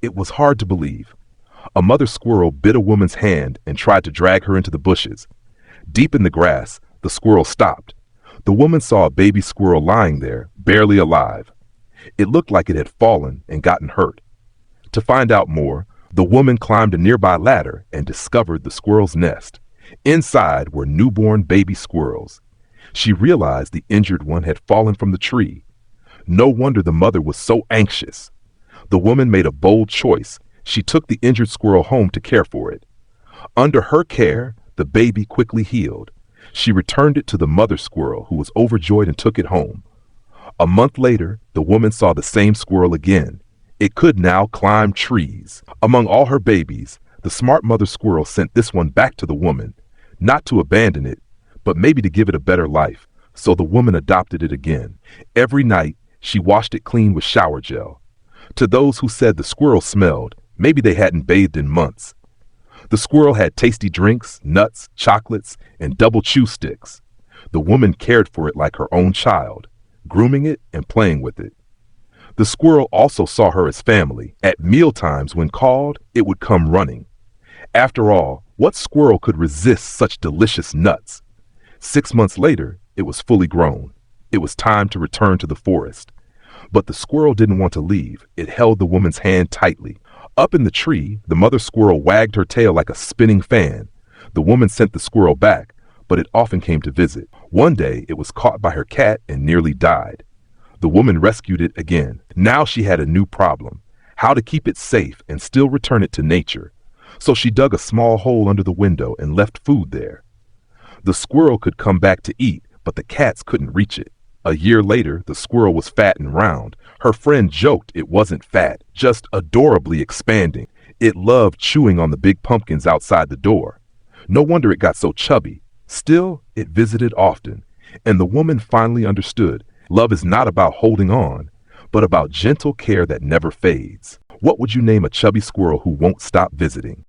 It was hard to believe. A mother squirrel bit a woman's hand and tried to drag her into the bushes. Deep in the grass, the squirrel stopped. The woman saw a baby squirrel lying there, barely alive. It looked like it had fallen and gotten hurt. To find out more, the woman climbed a nearby ladder and discovered the squirrel's nest. Inside were newborn baby squirrels. She realized the injured one had fallen from the tree. No wonder the mother was so anxious. The woman made a bold choice. She took the injured squirrel home to care for it. Under her care, the baby quickly healed. She returned it to the mother squirrel, who was overjoyed and took it home. A month later, the woman saw the same squirrel again. It could now climb trees. Among all her babies, the smart mother squirrel sent this one back to the woman, not to abandon it, but maybe to give it a better life. So the woman adopted it again. Every night, she washed it clean with shower gel. To those who said the squirrel smelled, maybe they hadn't bathed in months. The squirrel had tasty drinks, nuts, chocolates, and double chew sticks. The woman cared for it like her own child, grooming it and playing with it. The squirrel also saw her as family. At mealtimes, when called, it would come running. After all, what squirrel could resist such delicious nuts? 6 months later, it was fully grown. It was time to return to the forest. But the squirrel didn't want to leave. It held the woman's hand tightly. Up in the tree, the mother squirrel wagged her tail like a spinning fan. The woman sent the squirrel back, but it often came to visit. One day, it was caught by her cat and nearly died. The woman rescued it again. Now she had a new problem: how to keep it safe and still return it to nature. So she dug a small hole under the window and left food there. The squirrel could come back to eat, but the cats couldn't reach it. A year later, the squirrel was fat and round. Her friend joked it wasn't fat, just adorably expanding. It loved chewing on the big pumpkins outside the door. No wonder it got so chubby. Still, it visited often, and the woman finally understood. Love is not about holding on, but about gentle care that never fades. What would you name a chubby squirrel who won't stop visiting?